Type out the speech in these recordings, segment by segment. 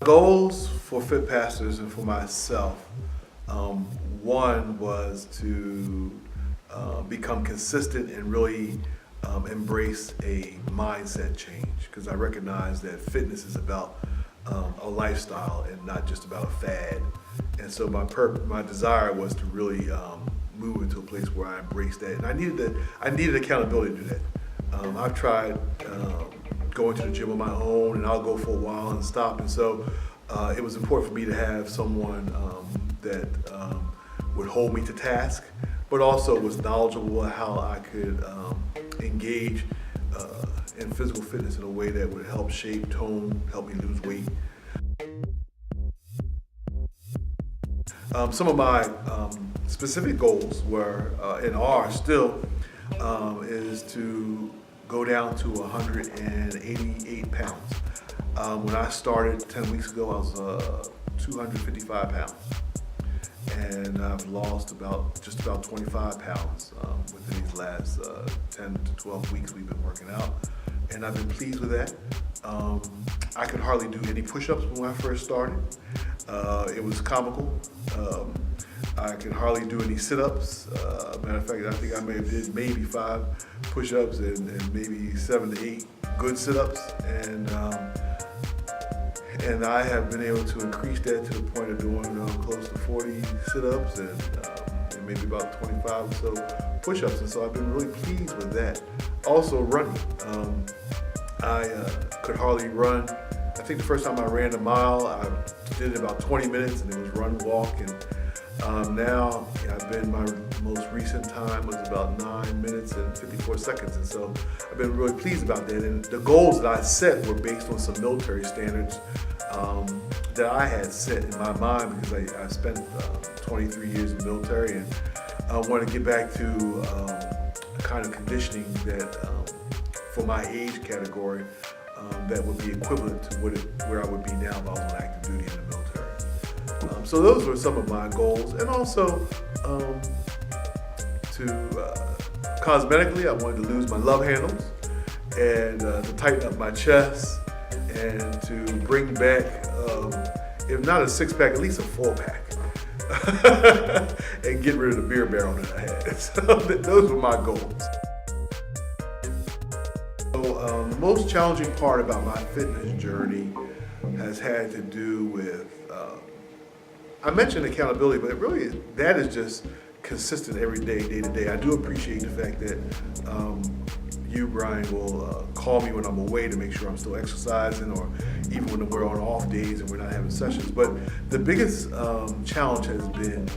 Goals for Fit Pastors and for myself, one was to become consistent and really embrace a mindset change, because I recognize that fitness is about a lifestyle and not just about a fad. And so my desire was to really move into a place where I embraced that, and I needed accountability to do that. I've tried going to the gym on my own, and I'll go for a while and stop. And so it was important for me to have someone that would hold me to task, but also was knowledgeable of how I could engage in physical fitness in a way that would help shape, tone, help me lose weight. Some of my specific goals were and are still is to go down to 188 pounds. When I started 10 weeks ago, I was 255 pounds. And I've lost just about 25 pounds within these last 10 to 12 weeks we've been working out. And I've been pleased with that. I could hardly do any push-ups when I first started. It was comical. I could hardly do any sit-ups. Matter of fact, I think I may have did maybe 5 push-ups and maybe 7 to 8 good sit-ups. And I have been able to increase that to the point of doing close to 40 sit-ups and maybe about 25 or so push-ups. And so I've been really pleased with that. Also running. I could hardly run. I think the first time I ran a mile, I did it about 20 minutes, and it was run, walk. And now my most recent time was about 9 minutes and 54 seconds. And so I've been really pleased about that. And the goals that I set were based on some military standards that I had set in my mind, because I spent 23 years in the military, and I want to get back to a kind of conditioning that for my age category that would be equivalent to where I would be now if I was on active duty in the military. So those were some of my goals. And also cosmetically, I wanted to lose my love handles and to tighten up my chest and to bring back, if not a 6-pack, at least a 4-pack. And get rid of the beer barrel that I had. So those were my goals. So the most challenging part about my fitness journey has had to do with, I mentioned accountability, but that is just consistent every day, day to day. I do appreciate the fact that you, Brian, will call me when I'm away to make sure I'm still exercising, or even when we're on off days and we're not having sessions. But the biggest challenge has been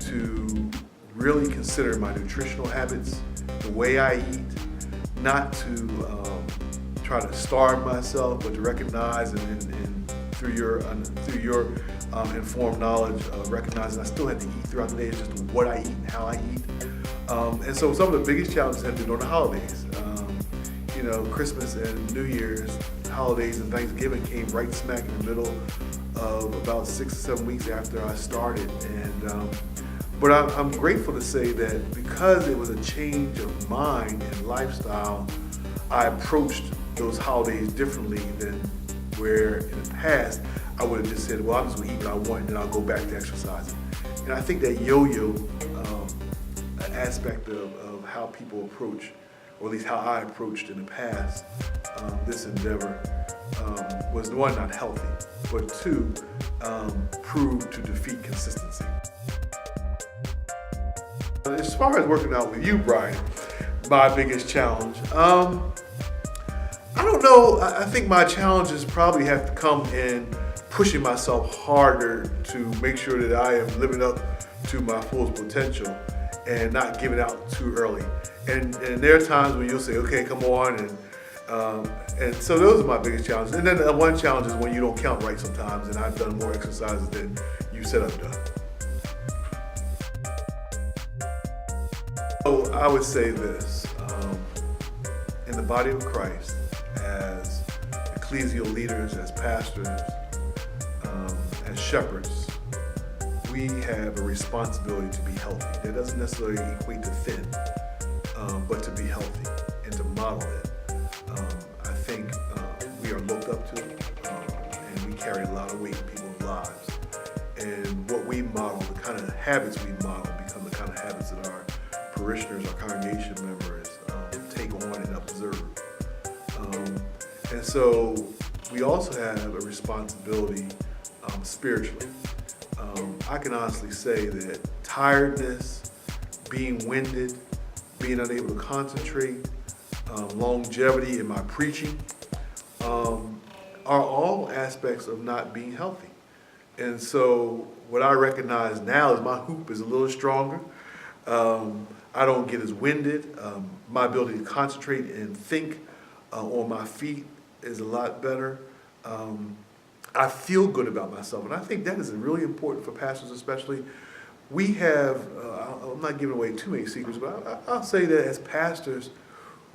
to really consider my nutritional habits, the way I eat, not to try to starve myself, but to recognize and through your informed knowledge, recognizing I still have to eat throughout the day. It's just what I eat and how I eat. And so some of the biggest challenges have been during the holidays. Christmas and New Year's holidays and Thanksgiving came right smack in the middle of about 6 or 7 weeks after I started. But I'm grateful to say that because it was a change of mind and lifestyle, I approached those holidays differently than where in the past I would have just said, well, I'm just going to eat what I want and then I'll go back to exercising. And I think that yo-yo aspect of how people approach, or at least how I approached in the past, this endeavor was, one, not healthy, but two, proved to defeat consistency. As far as working out with you, Brian, my biggest challenge, I don't know. I think my challenges probably have to come in pushing myself harder to make sure that I am living up to my fullest potential and not giving out too early. And there are times when you'll say, okay, come on. And so those are my biggest challenges. And then one challenge is when you don't count right sometimes, and I've done more exercises than you said I've done. So I would say this, in the body of Christ, as ecclesial leaders, as pastors, as shepherds, we have a responsibility to be healthy. That doesn't necessarily equate to thin, but to be healthy and to model it. I think we are looked up to, and we carry habits we model become the kind of habits that our parishioners, our congregation members take on and observe. And so we also have a responsibility spiritually. I can honestly say that tiredness, being winded, being unable to concentrate, longevity in my preaching, are all aspects of not being healthy. And so what I recognize now is my hoop is a little stronger. I don't get as winded. My ability to concentrate and think on my feet is a lot better. I feel good about myself, and I think that is really important for pastors especially. We have, I'm not giving away too many secrets, but I'll say that as pastors,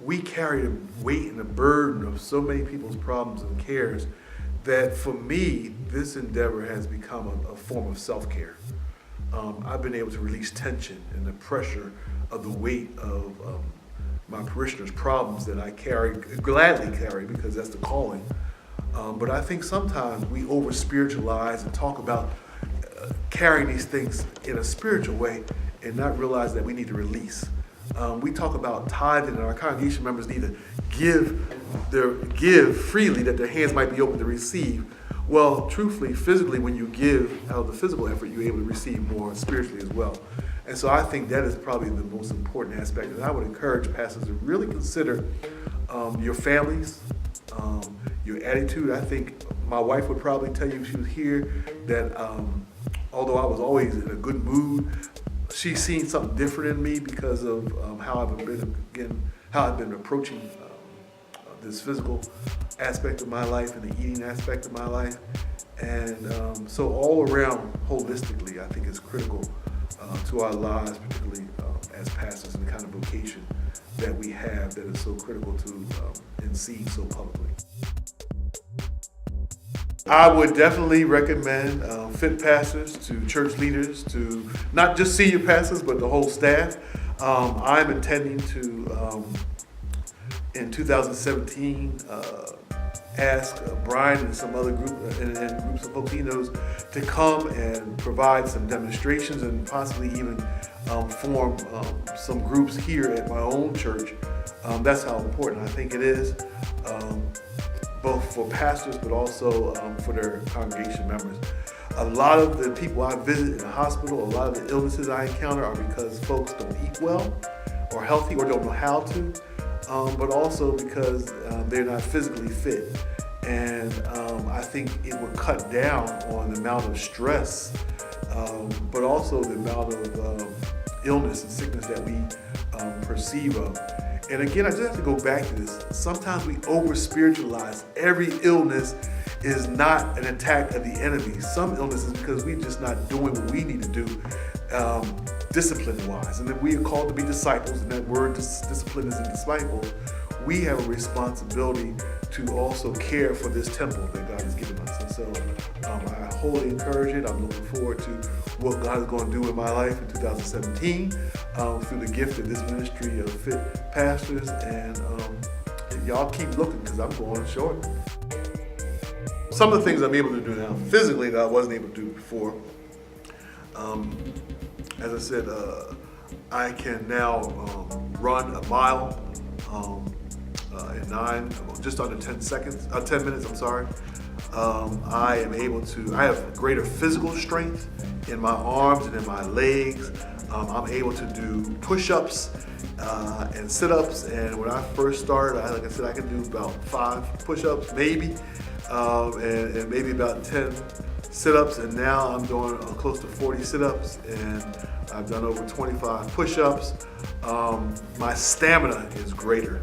we carry the weight and the burden of so many people's problems and cares that for me, this endeavor has become a form of self-care. I've been able to release tension and the pressure of the weight of my parishioners' problems that I gladly carry because that's the calling. But I think sometimes we over-spiritualize and talk about carrying these things in a spiritual way and not realize that we need to release. We talk about tithing, and our congregation members need to give freely that their hands might be open to receive. Well, truthfully, physically, when you give out of the physical effort, you're able to receive more spiritually as well. And so I think that is probably the most important aspect. And I would encourage pastors to really consider your families, your attitude. I think my wife would probably tell you if she was here that although I was always in a good mood, she's seen something different in me because of how I've been approaching this physical aspect of my life and the eating aspect of my life. And so all around, holistically, I think it's critical to our lives, particularly as pastors, and the kind of vocation that we have that is so critical to and seen so publicly. I would definitely recommend fit pastors to church leaders, to not just senior pastors, but the whole staff. I'm intending to, in 2017, ask Brian and some other groups of folks he knows to come and provide some demonstrations and possibly even form some groups here at my own church. That's how important I think it is, both for pastors but also for their congregation members. A lot of the people I visit in the hospital, a lot of the illnesses I encounter are because folks don't eat well or healthy or don't know how to. But also because they're not physically fit. And I think it would cut down on the amount of stress, but also the amount of illness and sickness that we perceive of. And again, I just have to go back to this. Sometimes we over-spiritualize. Every illness is not an attack of the enemy. Some illnesses because we're just not doing what we need to do discipline-wise. And that we are called to be disciples, and that word discipline is a disciple. We have a responsibility to also care for this temple that God has given us. And so I wholly encourage it. I'm looking forward to what God is going to do in my life in 2017 through the gift of this ministry of fit pastors. And y'all keep looking because I'm going short. Some of the things I'm able to do now physically that I wasn't able to do before. As I said, I can now run a mile in just under 10 minutes, I'm sorry. I have greater physical strength in my arms and in my legs. I'm able to do push-ups and sit-ups. And when I first started, like I said, I could do about 5 push-ups, maybe, and maybe about 10 sit-ups, and now I'm doing close to 40 sit-ups, and I've done over 25 push-ups. My stamina is greater,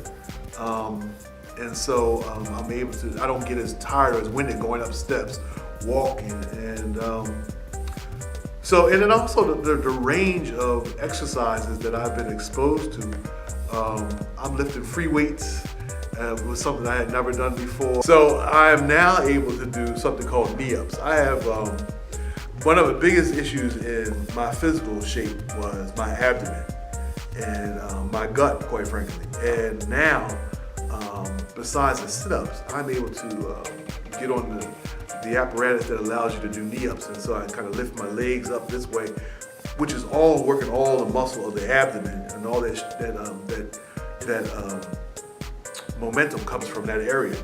and so I'm able to. I don't get as tired or as winded going up steps, walking, and then also the range of exercises that I've been exposed to. I'm lifting free weights. Was something I had never done before. So I am now able to do something called knee-ups. I have one of the biggest issues in my physical shape was my abdomen and my gut, quite frankly. And now, besides the sit-ups, I'm able to get on the apparatus that allows you to do knee-ups. And so I kind of lift my legs up this way which is all working all the muscle of the abdomen, and all that momentum comes from that area.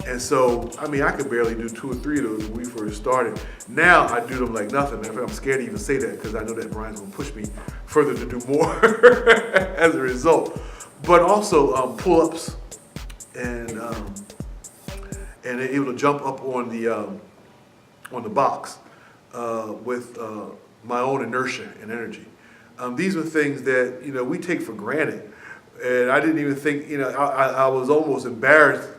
And so, I mean, I could barely do 2 or 3 of those when we first started. Now I do them like nothing. Matter of fact, I'm scared to even say that because I know that Brian's gonna push me further to do more as a result. But also pull-ups and able to jump up on the box with my own inertia and energy. These are things that we take for granted, and I didn't even think. I was almost embarrassed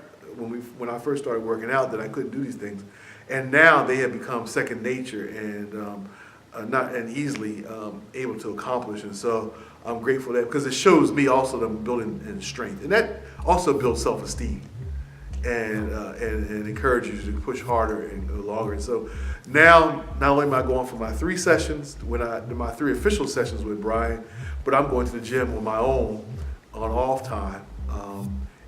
when I first started working out that I couldn't do these things, and now they have become second nature and not easily able to accomplish. And so I'm grateful for that because it shows me also that I'm building in strength, and that also builds self-esteem and encourages you to push harder and go longer. And so now, not only am I going for my 3 sessions, my 3 official sessions with Brian, but I'm going to the gym on my own on off time.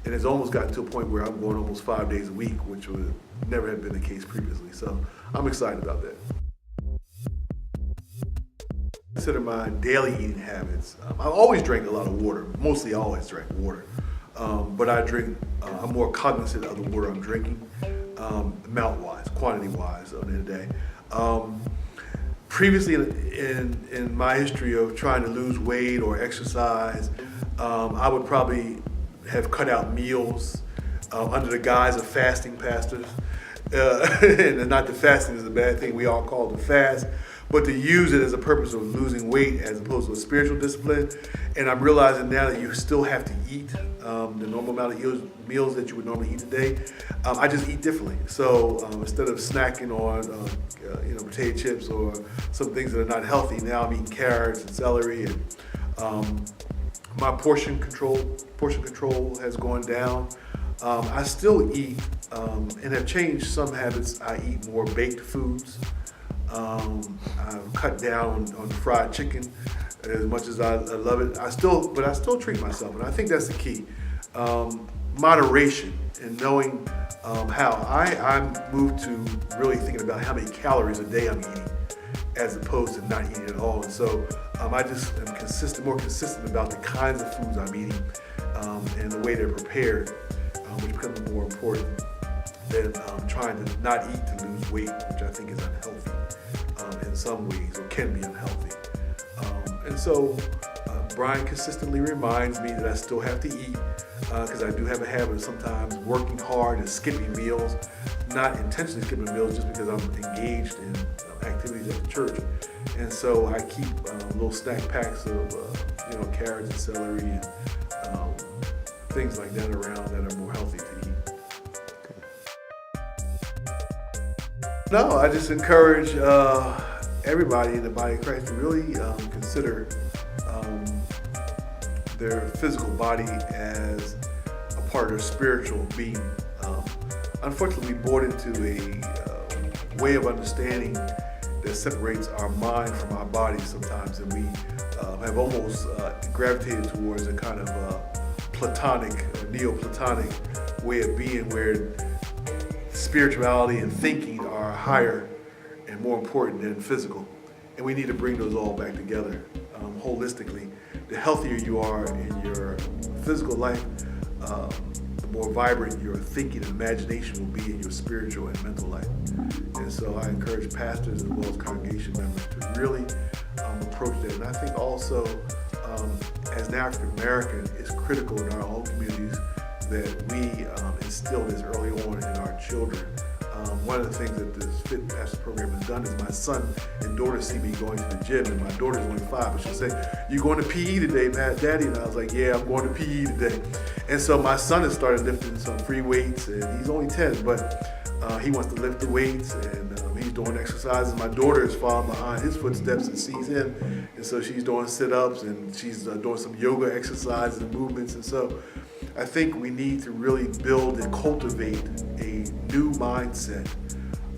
And it's almost gotten to a point where I'm going almost 5 days a week, which would never have been the case previously. So I'm excited about that. Consider my daily eating habits. I always drank a lot of water. Mostly I always drank water. But I'm more cognizant of the water I'm drinking, amount-wise, quantity-wise on the end of the day. Previously in my history of trying to lose weight or exercise, I would probably have cut out meals under the guise of fasting, pastors. And not that fasting is a bad thing, we all call it a fast, but to use it as a purpose of losing weight as opposed to a spiritual discipline. And I'm realizing now that you still have to eat the normal amount of meals that you would normally eat today. I just eat differently. So instead of snacking on potato chips or some things that are not healthy, now I'm eating carrots and celery. And my portion control has gone down. I still eat and have changed some habits. I eat more baked foods. I've cut down on the fried chicken as much as I love it. I still treat myself, and I think that's the key. Moderation and knowing how I moved to really thinking about how many calories a day I'm eating as opposed to not eating at all. And so I just am more consistent about the kinds of foods I'm eating and the way they're prepared, which becomes more important than trying to not eat to lose weight, which I think is unhealthy in some ways, or can be unhealthy. And so Brian consistently reminds me that I still have to eat, because I do have a habit of sometimes working hard and skipping meals, not intentionally skipping meals just because I'm engaged in activities at the church. And so I keep little snack packs of carrots and celery and things like that around that are more healthy to eat. No, I just encourage everybody in the body of Christ to really consider their physical body as a part of their spiritual being. Unfortunately, we bought into a way of understanding that separates our mind from our bodies sometimes, and we have almost gravitated towards a kind of Platonic, Neoplatonic way of being, where spirituality and thinking are higher and more important than physical. And we need to bring those all back together holistically. The healthier you are in your physical life, the more vibrant your thinking and imagination will be in your spiritual and mental life. And so I encourage pastors as well as congregation members to really approach that. And I think also, as an African American, it's critical in our own communities that we instill this early on in our children. One of the things that this Fit Pastor program has done is my son and daughter see me going to the gym, and my daughter's only 5, but she'll say, "You going to PE today, Daddy?" And I was like, "Yeah, I'm going to PE today." And so my son has started lifting some free weights, and he's only 10, but he wants to lift the weights, and he's doing exercises. My daughter is following behind his footsteps and sees him, and so she's doing sit-ups, and she's doing some yoga exercises and movements. And so I think we need to really build and cultivate a new mindset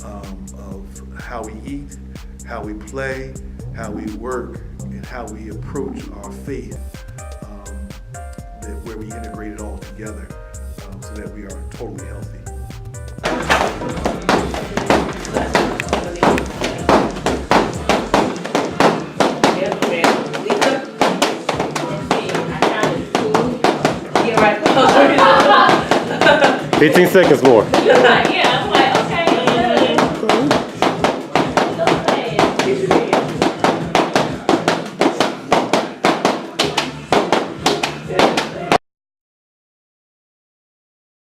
of how we eat, how we play, how we work, and how we approach our faith, where we integrate it all together so that we are totally healthy. Yeah. 18 seconds more. Yeah.